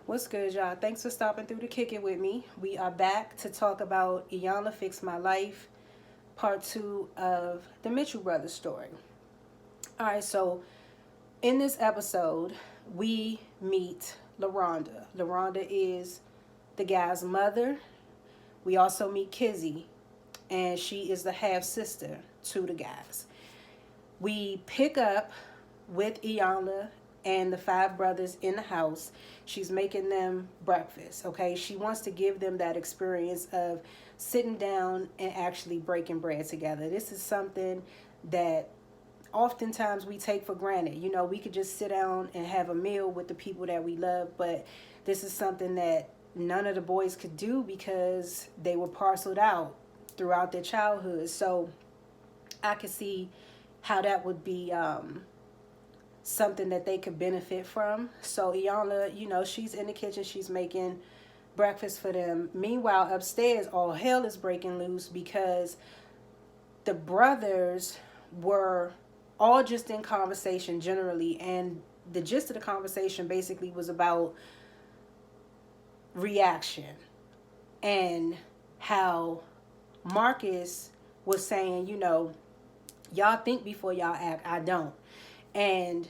What's good, y'all? Thanks for stopping through to kick it with me. We are back to talk about Iyanla Fix My Life, part two of the Mitchell Brothers story. All right, so in this episode, we meet LaRonda. LaRonda is the guy's mother. We also meet Kizzy, and she is the half sister to the guys. We pick up with Iyanla and the five brothers in the house. She's making them breakfast, okay? She wants to give them that experience of sitting down and actually breaking bread together. This is something that oftentimes we take for granted. You know, we could just sit down and have a meal with the people that we love, but this is something that none of the boys could do because they were parceled out throughout their childhood. So I could see how that would be something that they could benefit from. So Iyanla, she's in the kitchen, she's making breakfast for them. Meanwhile, upstairs, all hell is breaking loose because the brothers were all just in conversation generally, and the gist of the conversation basically was about reaction and how Marcus was saying, y'all think before y'all act, I don't. And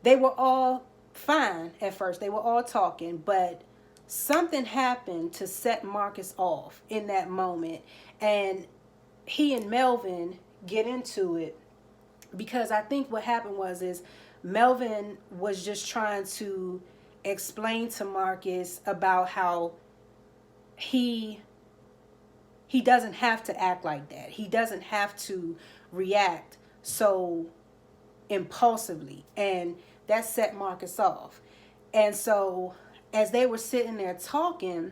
they were all fine at first. They were all talking, but something happened to set Marcus off in that moment. And he and Melvin get into it because I think what happened is Melvin was just trying to explain to Marcus about how he doesn't have to act like that. He doesn't have to react so impulsively, and that set Marcus off. And so as they were sitting there talking,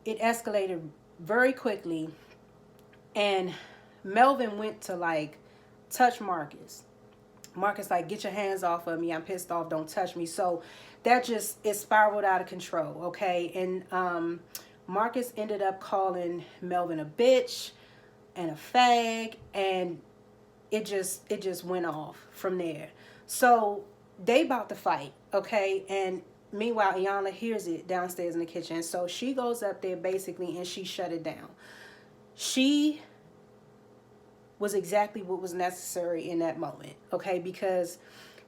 it escalated very quickly, and Melvin went to like touch Marcus. Marcus like, get your hands off of me, I'm pissed off, don't touch me. So that just, it spiraled out of control, okay? And Marcus ended up calling Melvin a bitch and a fag, and it just went off from there. So they about to fight, okay? And meanwhile, Iyanla hears it downstairs in the kitchen. So she goes up there basically and she shut it down. She was exactly what was necessary in that moment, okay? Because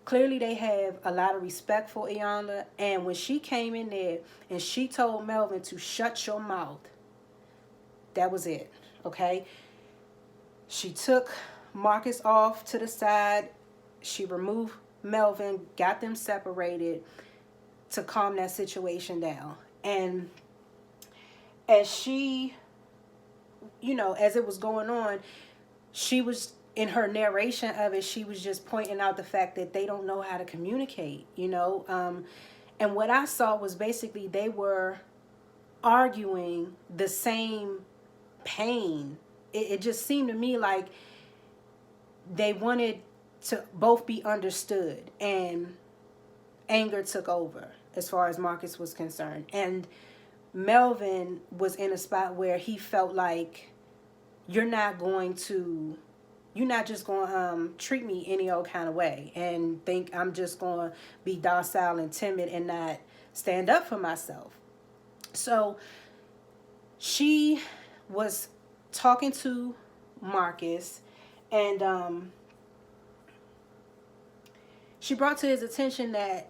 clearly they have a lot of respect for Iyanla. And when she came in there and she told Melvin to shut your mouth, that was it, okay? She took Marcus off to the side. She removed Melvin, got them separated to calm that situation down. And as she, as it was going on, she was, in her narration of it, she was just pointing out the fact that they don't know how to communicate, and what I saw was basically they were arguing the same pain. It just seemed to me like they wanted to both be understood, and anger took over as far as Marcus was concerned. And Melvin was in a spot where he felt like, you're not just going to treat me any old kind of way and think I'm just going to be docile and timid and not stand up for myself. So she was talking to Marcus, and she brought to his attention that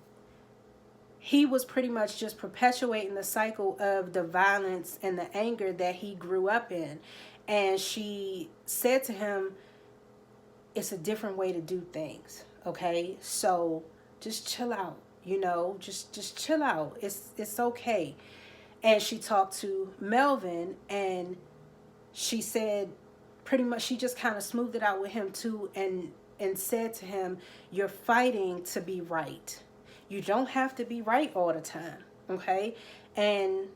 he was pretty much just perpetuating the cycle of the violence and the anger that he grew up in. And she said to him, it's a different way to do things, okay? So just chill out, just chill out. It's okay. And she talked to Melvin, and she said pretty much, she just kind of smoothed it out with him too, and said to him, you're fighting to be right. You don't have to be right all the time, okay? And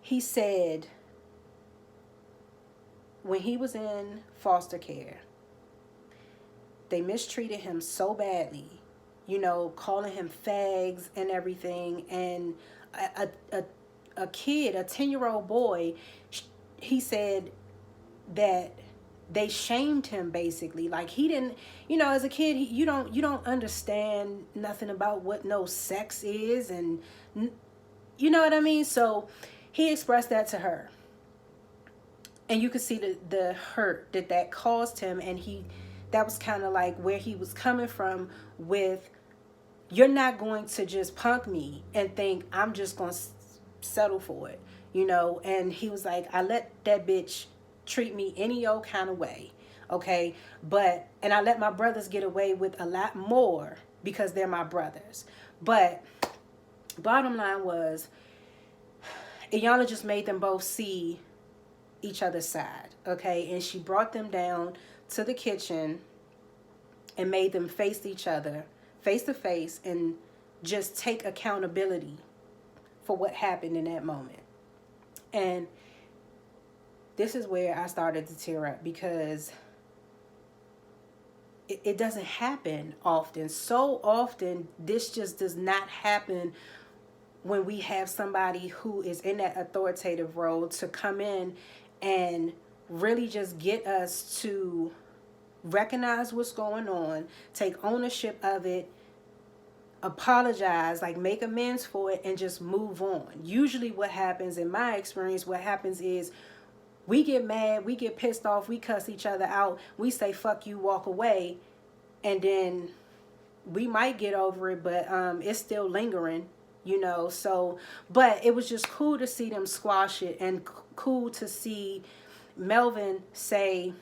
he said when he was in foster care, they mistreated him so badly, calling him fags and everything. And a kid, a 10-year-old boy, he said that they shamed him basically. Like he didn't, you know, as a kid, you don't understand nothing about what no sex is, and you know what I mean. So he expressed that to her, and you could see the hurt that caused him, and that was kind of like where he was coming from with, you're not going to just punk me and think I'm just going to settle for it, you know. And he was like, I let that bitch treat me any old kind of way, okay? And I let my brothers get away with a lot more because they're my brothers. But bottom line was, Iyanla just made them both see each other's side, okay? And she brought them down to the kitchen and made them face each other face to face and just take accountability for what happened in that moment. And this is where I started to tear up, because it doesn't happen often. So often, this just does not happen when we have somebody who is in that authoritative role to come in and really just get us to recognize what's going on, take ownership of it, apologize, like make amends for it, and just move on. Usually what happens, in my experience, what happens is we get mad, we get pissed off, we cuss each other out, we say fuck you, walk away, and then we might get over it, but it's still lingering, you know. So, but it was just cool to see them squash it, and cool to see Melvin say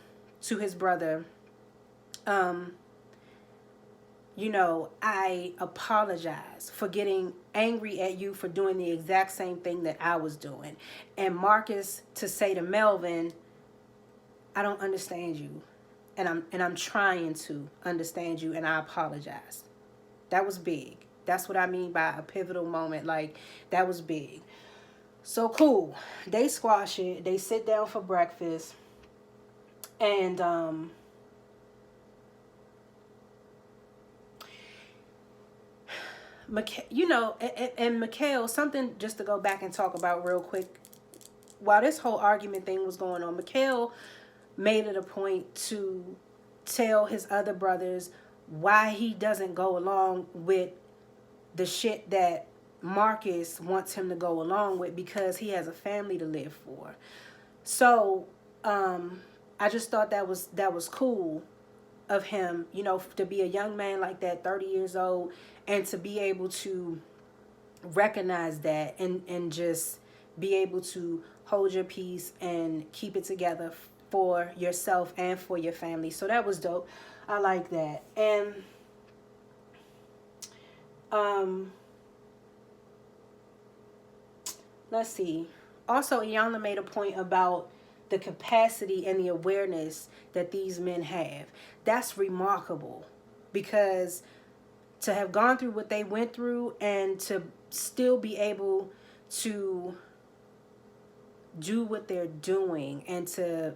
to his brother, you know, I apologize for getting angry at you for doing the exact same thing that I was doing. And Marcus to say to Melvin, I don't understand you, and I'm trying to understand you, and I apologize. That was big. That's what I mean by a pivotal moment. Like, that was big. So cool. They squash it. They sit down for breakfast. And you know, and Mikhail, something just to go back and talk about real quick. While this whole argument thing was going on, Mikhail made it a point to tell his other brothers why he doesn't go along with the shit that Marcus wants him to go along with, because he has a family to live for. So I just thought that was cool of him, you know, to be a young man like that, 30 years old, and to be able to recognize that and just be able to hold your peace and keep it together for yourself and for your family. So that was dope. I like that. And let's see. Also, Iyanla made a point about the capacity and the awareness that these men have. That's remarkable, because to have gone through what they went through and to still be able to do what they're doing, and to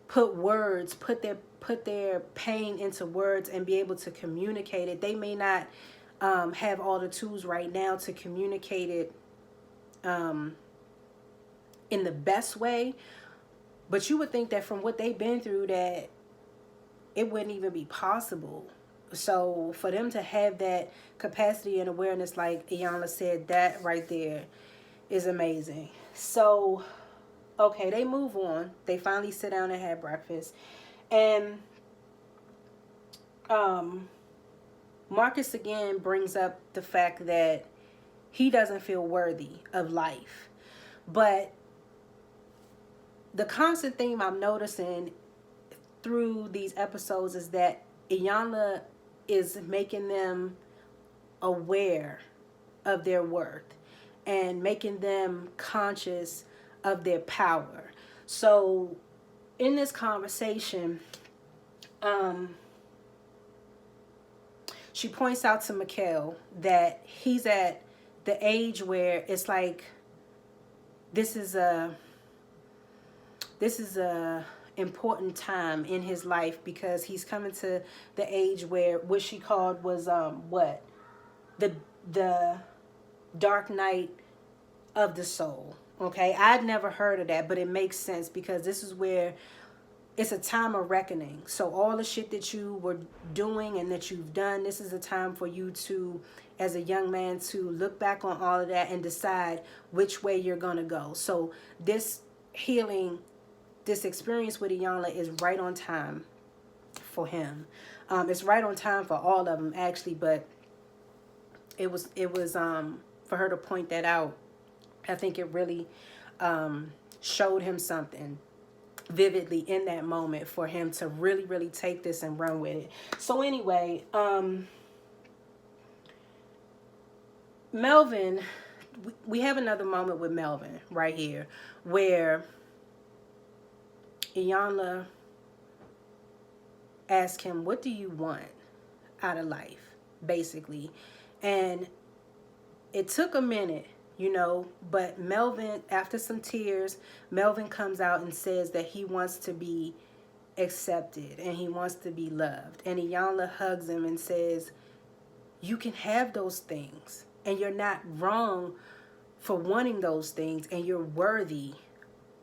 put their pain into words and be able to communicate it. They may not have all the tools right now to communicate it in the best way, but you would think that from what they've been through, that it wouldn't even be possible. So for them to have that capacity and awareness, like Iyanla said, that right there is amazing. So, okay, they move on. They finally sit down and have breakfast. And Marcus again brings up the fact that he doesn't feel worthy of life. But the constant theme I'm noticing through these episodes is that Iyanla is making them aware of their worth and making them conscious of their power. So in this conversation, she points out to Mikhail that he's at the age where it's like, this is a important time in his life, because he's coming to the age where what she called was the dark night of the soul. Okay, I'd never heard of that, but it makes sense because this is where it's a time of reckoning. So all the shit that you were doing and that you've done, this is a time for you to, as a young man, to look back on all of that and decide which way you're gonna go. So this healing, this experience with Iyanla is right on time for him. It's right on time for all of them actually, but it was for her to point that out. I think it really showed him something vividly in that moment for him to really, really take this and run with it. So anyway, Melvin, we have another moment with Melvin right here where Iyanla asked him, what do you want out of life, basically? And it took a minute, but Melvin, after some tears, Melvin comes out and says that he wants to be accepted and he wants to be loved. And Iyanla hugs him and says, you can have those things and you're not wrong for wanting those things, and you're worthy,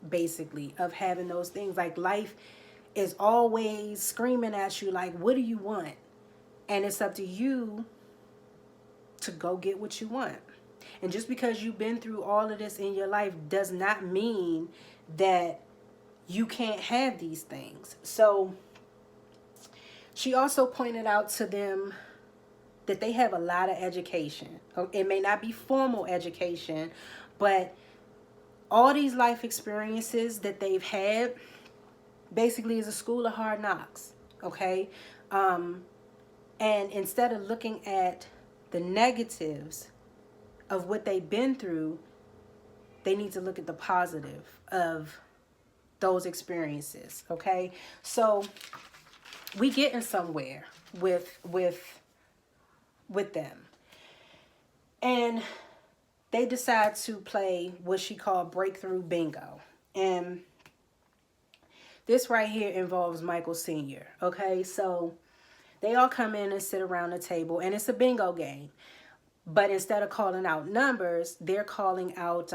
basically, of having those things. Like, life is always screaming at you like, what do you want? And it's up to you to go get what you want. And just because you've been through all of this in your life does not mean that you can't have these things. So she also pointed out to them that they have a lot of education. It may not be formal education, but all these life experiences that they've had basically is a school of hard knocks, okay? And instead of looking at the negatives of what they've been through, they need to look at the positive of those experiences, okay? So we getting somewhere with them. And they decide to play what she called breakthrough bingo. And this right here involves Michael Sr., okay? So they all come in and sit around the table, and it's a bingo game. But instead of calling out numbers, they're calling out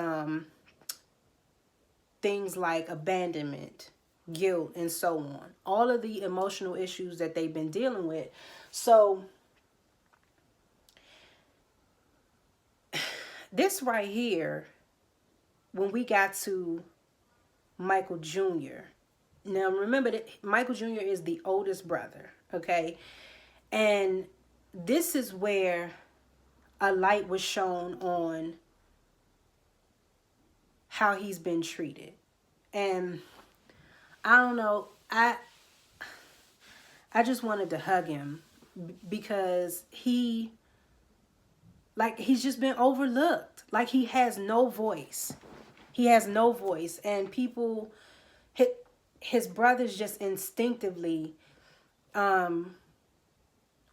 things like abandonment, guilt, and so on. All of the emotional issues that they've been dealing with. So this right here, when we got to Michael Jr., now remember that Michael Jr. is the oldest brother, okay? And this is where a light was shown on how he's been treated. And I don't know, I just wanted to hug him because he's just been overlooked. Like, he has no voice. He has no voice. And people, his brothers just instinctively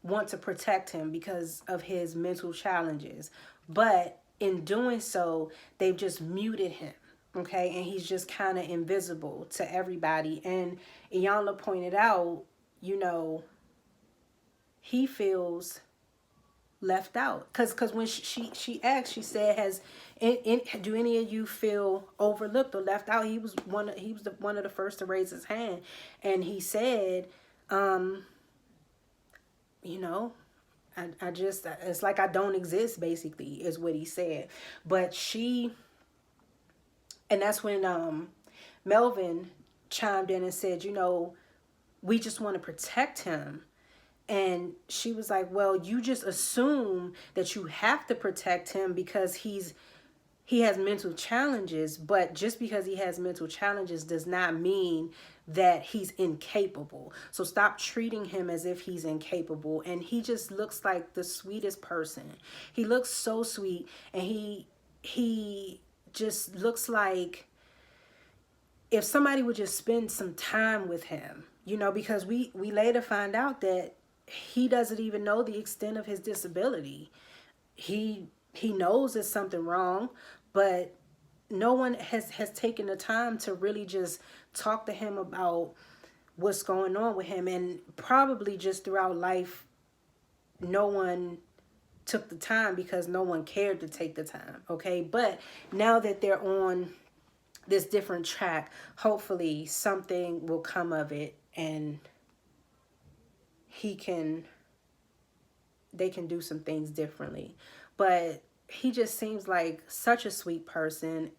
want to protect him because of his mental challenges. But in doing so, they've just muted him, okay? And he's just kind of invisible to everybody. And Iyanla pointed out, he feels left out. Because when she asked, she said, do any of you feel overlooked or left out? He was one of the first to raise his hand. And he said, I just, it's like I don't exist, basically, is what he said. But and that's when Melvin chimed in and said, we just want to protect him. And she was like, well, you just assume that you have to protect him because he has mental challenges. But just because he has mental challenges does not mean that he's incapable. So stop treating him as if he's incapable. And he just looks like the sweetest person. He looks so sweet. And he just looks like if somebody would just spend some time with him, because we later find out that he doesn't even know the extent of his disability. He knows there's something wrong, but no one has taken the time to really just talk to him about what's going on with him. And probably just throughout life, no one took the time because no one cared to take the time. Okay. But now that they're on this different track, hopefully something will come of it and they can do some things differently. But he just seems like such a sweet person,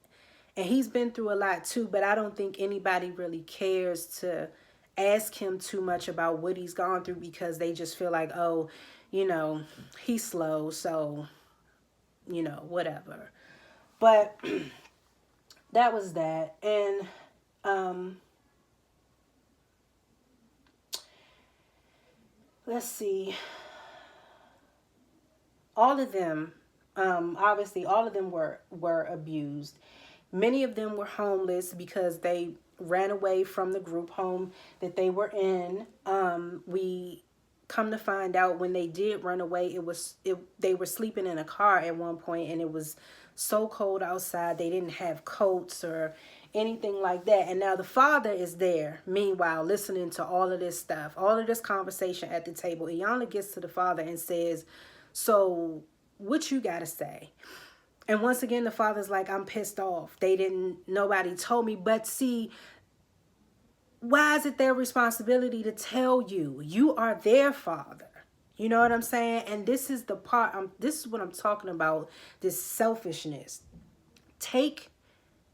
and he's been through a lot too, but I don't think anybody really cares to ask him too much about what he's gone through, because they just feel like, oh, he's slow, so whatever. But that was that. And let's see, all of them, obviously all of them were abused. Many of them were homeless because they ran away from the group home that they were in. We come to find out, when they did run away, they were sleeping in a car at one point, and it was so cold outside they didn't have coats or anything like that. And now the father is there, meanwhile, listening to all of this stuff, all of this conversation at the table. Iyanla gets to the father and says, so what you gotta say? And once again, the father's like, I'm pissed off. Nobody told me. But see, why is it their responsibility to tell you? You are their father. You know what I'm saying? And this is the part, this is what I'm talking about, this selfishness. Take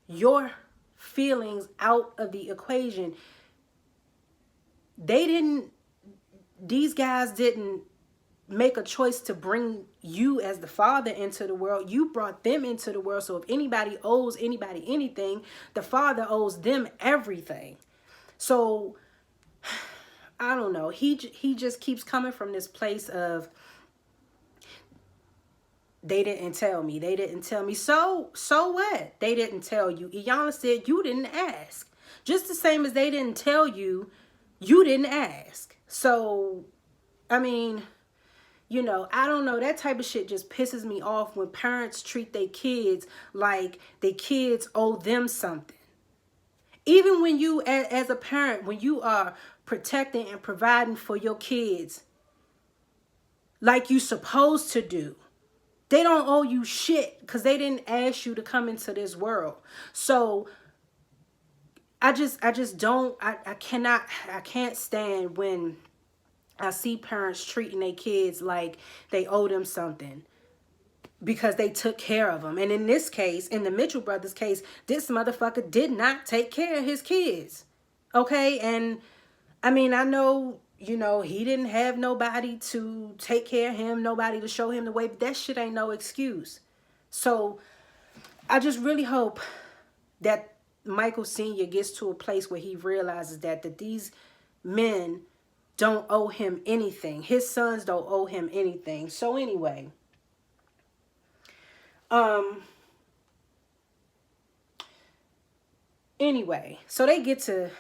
your feelings out of the equation. These guys didn't make a choice to bring you as the father into the world. You brought them into the world. So if anybody owes anybody anything, the father owes them everything. So I don't know. He just keeps coming from this place of, they didn't tell me. They didn't tell me. So what? They didn't tell you. Iyanla said you didn't ask. Just the same as they didn't tell you, you didn't ask. So, I mean, I don't know. That type of shit just pisses me off when parents treat their kids like their kids owe them something. Even when you, as a parent, when you are protecting and providing for your kids like you supposed to do, they don't owe you shit because they didn't ask you to come into this world. So I can't stand when I see parents treating their kids like they owe them something because they took care of them. And in this case, in the Mitchell brothers case, this motherfucker did not take care of his kids. Okay? And I mean, I know, he didn't have nobody to take care of him, nobody to show him the way, but that shit ain't no excuse. So I just really hope that Michael Sr. gets to a place where he realizes that these men don't owe him anything. His sons don't owe him anything. So anyway, so they get to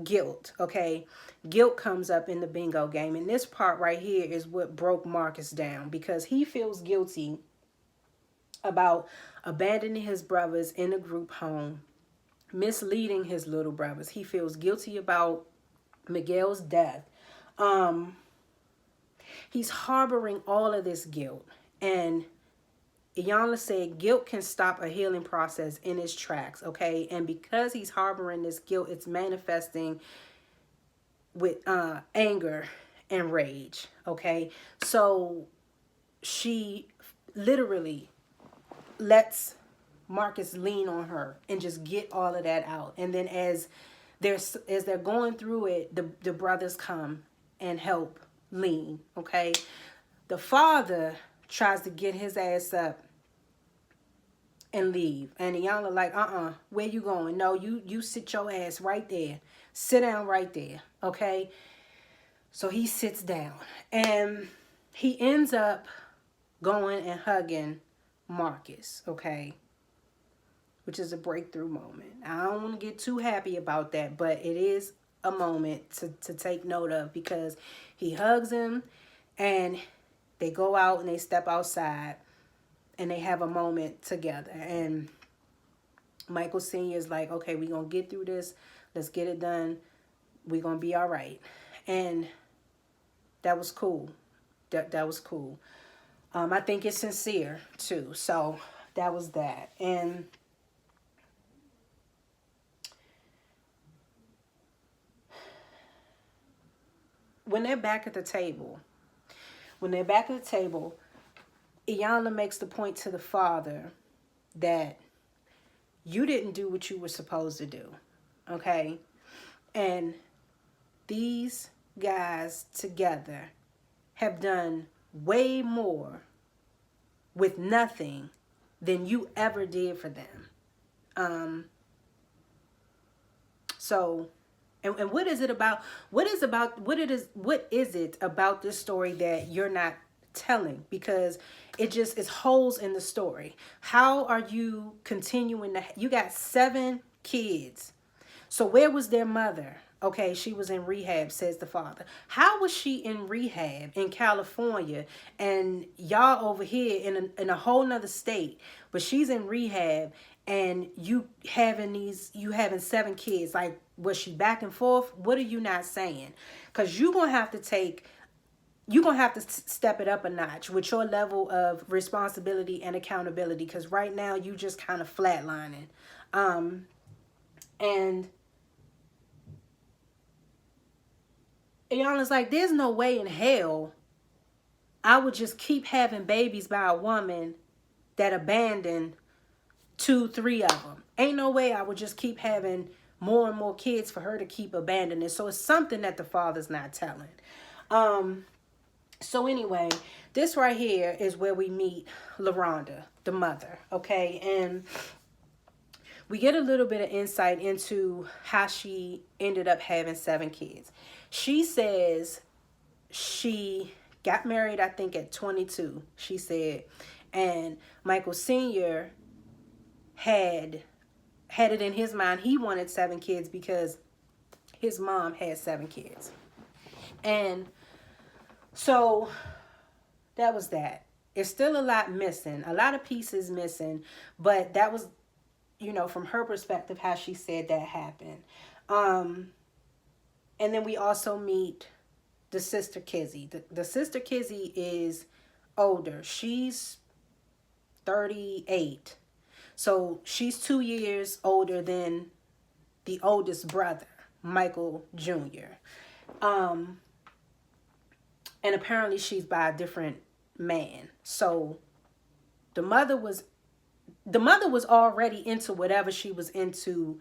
guilt, okay? Guilt comes up in the bingo game. And this part right here is what broke Marcus down, because he feels guilty about abandoning his brothers in a group home, misleading his little brothers. He feels guilty about Miguel's death. He's harboring all of this guilt. And Iyanla said guilt can stop a healing process in its tracks, okay? And because he's harboring this guilt, it's manifesting with anger and rage, okay? So she literally lets Marcus lean on her and just get all of that out. And then as they're going through it, the brothers come and help lean, okay? The father tries to get his ass up and leave. And Iyanla like, where you going? No, you sit your ass right there. Sit down right there, okay? So he sits down. And he ends up going and hugging Marcus, okay? Which is a breakthrough moment. I don't want to get too happy about that, but it is a moment to take note of, because he hugs him and they go out and they step outside and they have a moment together. And Michael Sr. is like, okay, we're going to get through this. Let's get it done. We're going to be all right. And that was cool. That was cool. I think it's sincere too. So that was that. And when they're back at the table, when they're back at the table, Iyanla makes the point to the father that you didn't do what you were supposed to do. Okay? And these guys together have done way more with nothing than you ever did for them. So, and what is it about? What is it about this story that you're not telling? Because it just is holes in the story. How are you continuing to? You got 7 kids. So where was their mother? Okay, she was in rehab, says the father. How was she in rehab in California and y'all over here in a whole nother state, but she's in rehab and you having 7 kids? Like, was she back and forth? What are you not saying? Because you're going to have to step it up a notch with your level of responsibility and accountability, because right now you just kind of flatlining. And Iyanla's like, there's no way in hell I would just keep having babies by a woman that abandoned 2, 3 of them. Ain't no way I would just keep having more and more kids for her to keep abandoning. So it's something that the father's not telling. So anyway, this right here is where we meet LaRonda, the mother. Okay, and we get a little bit of insight into how she ended up having 7 kids. She says she got married, I think, at 22, she said. And Michael Sr. had it in his mind he wanted 7 kids because his mom had 7 kids. And so that was that. It's still a lot missing, a lot of pieces missing, but that was, from her perspective, how she said that happened. And then we also meet the sister Kizzy. The sister Kizzy is older. She's 38. So she's 2 years older than the oldest brother, Michael Jr. And apparently she's by a different man. So the mother was already into whatever she was into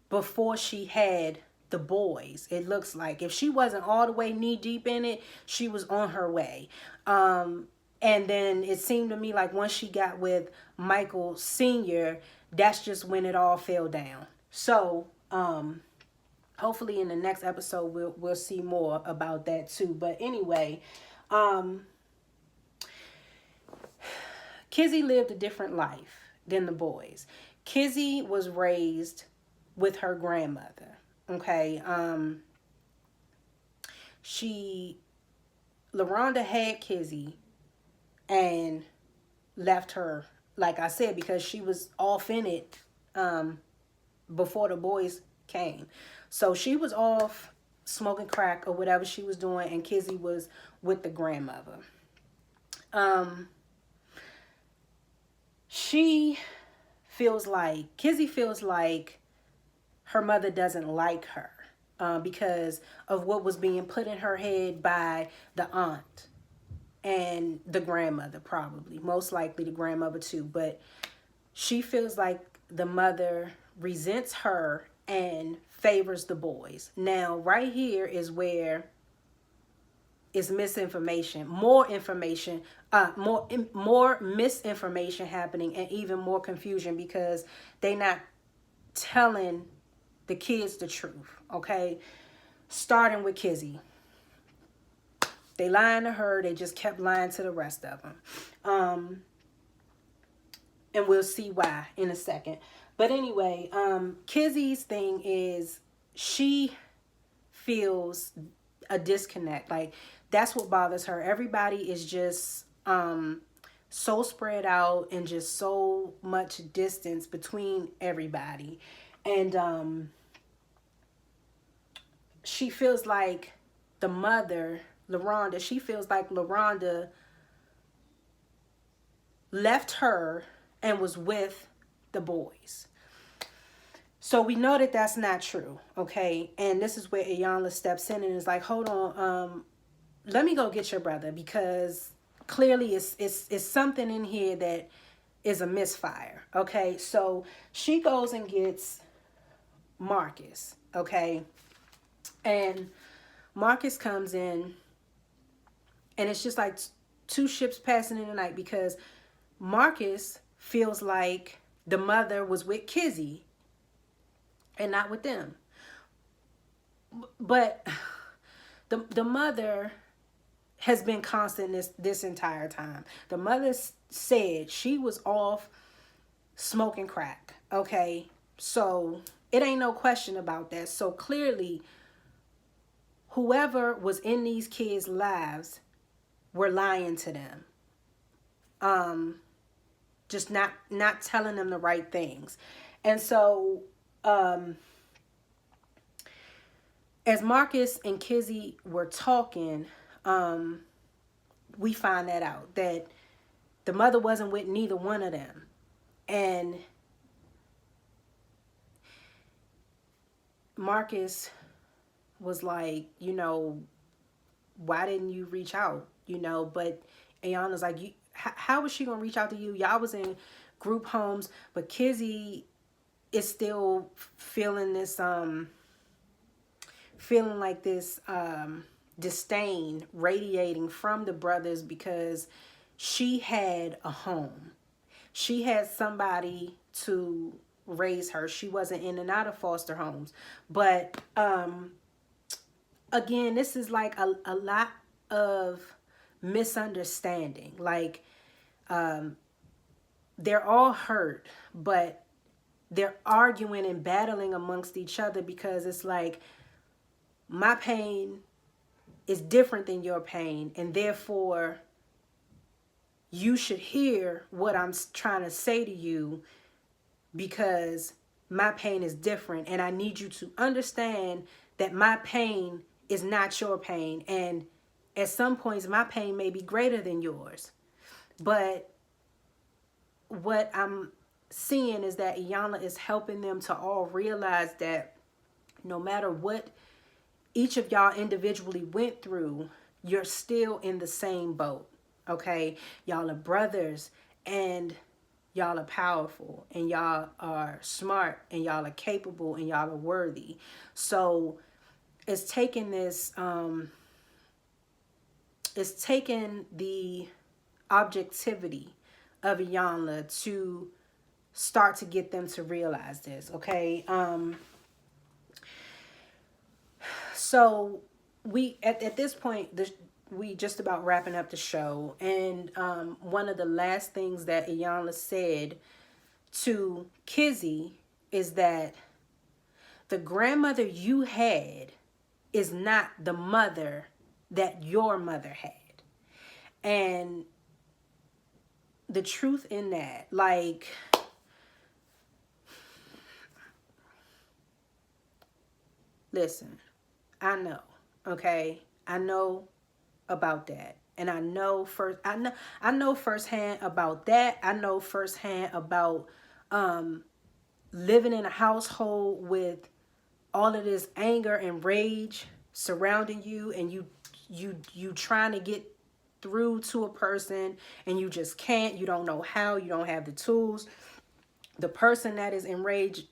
before she had the boys. It looks like if she wasn't all the way knee deep in it, she was on her way. And then it seemed to me like once she got with Michael Sr., that's just when it all fell down. So hopefully in the next episode we'll see more about that too. But anyway, Kizzy lived a different life than the boys. Kizzy was raised with her grandmother. Okay. LaRonda had Kizzy and left her, like I said, because she was off in it before the boys came. So she was off smoking crack or whatever she was doing, and Kizzy was with the grandmother. Kizzy feels like her mother doesn't like her because of what was being put in her head by the aunt and the grandmother, probably. Most likely the grandmother too. But she feels like the mother resents her and favors the boys. Now, right here is where is misinformation, more misinformation happening, and even more confusion because they not telling the kids the truth. Okay, starting with Kizzy, they lying to her. They just kept lying to the rest of them, and we'll see why in a second. But anyway, Kizzy's thing is she feels a disconnect. Like, that's what bothers her. Everybody is just so spread out and just so much distance between everybody. And she feels like the mother LaRonda, she feels like LaRonda left her and was with the boys. So we know that that's not true, okay? And this is where Iyanla steps in and is like, hold on, let me go get your brother, because clearly it's something in here that is a misfire, okay? So she goes and gets Marcus, okay? And Marcus comes in, and it's just like two ships passing in the night, because Marcus feels like the mother was with Kizzy and not with them. But the mother has been constant this entire time. The mother said she was off smoking crack, okay? So it ain't no question about that. So clearly, whoever was in these kids' lives were lying to them. Just not telling them the right things. And so as Marcus and Kizzy were talking, we find that out, that the mother wasn't with neither one of them. And Marcus was like, why didn't you reach out? But Iyanla's like, how was she going to reach out to you? Y'all was in group homes, but Kizzy is still feeling this, feeling like this disdain radiating from the brothers, because she had a home. She had somebody to raise her. She wasn't in and out of foster homes. But again, this is like a lot of misunderstanding. Like they're all hurt, but they're arguing and battling amongst each other, because it's like, my pain is different than your pain, and therefore you should hear what I'm trying to say to you, because my pain is different, and I need you to understand that my pain is not your pain, and at some points my pain may be greater than yours. But what I'm seeing is that Iyanla is helping them to all realize that no matter what each of y'all individually went through, you're still in the same boat, okay? Y'all are brothers, and y'all are powerful, and y'all are smart, and y'all are capable, and y'all are worthy. So it's taking this, it's taking the objectivity of Iyanla to start to get them to realize this, okay? So we at this point, we just about wrapping up the show, and one of the last things that Iyanla said to Kizzy is that the grandmother you had is not the mother that your mother had. And the truth in that, like, listen, I know, okay? I know about that. And I know firsthand about that. I know firsthand about living in a household with all of this anger and rage surrounding you, and you trying to get through to a person, and you just can't. You don't know how. You don't have the tools. The person that is enraged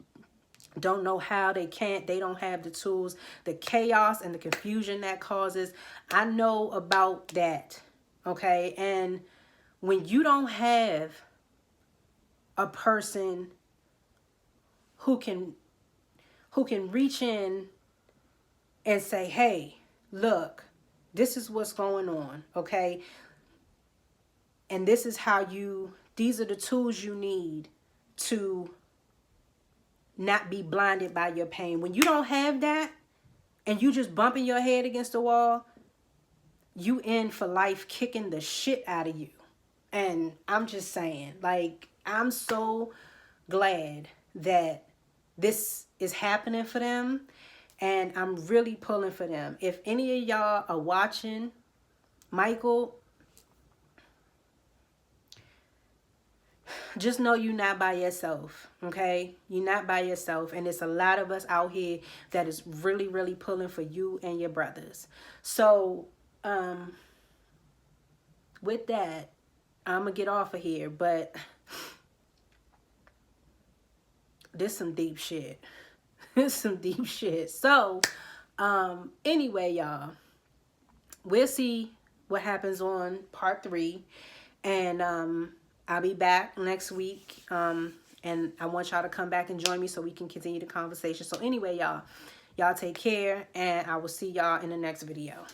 don't know how, they can't, they don't have the tools, the chaos and the confusion that causes. I know about that, okay? And when you don't have a person who can reach in and say, hey, look, this is what's going on, okay? And this is how these are the tools you need to not be blinded by your pain. When you don't have that, and you just bumping your head against the wall, you in for life kicking the shit out of you. And I'm just saying, like, I'm so glad that this is happening for them, and I'm really pulling for them. If any of y'all are watching Michael, just know you're not by yourself, okay? You're not by yourself, and there's a lot of us out here that is really, really pulling for you and your brothers. So, with that, I'm gonna get off of here, but this some deep shit. This some deep shit. So, anyway, y'all, we'll see what happens on part 3, and I'll be back next week. And I want y'all to come back and join me so we can continue the conversation. So anyway, y'all take care, and I will see y'all in the next video.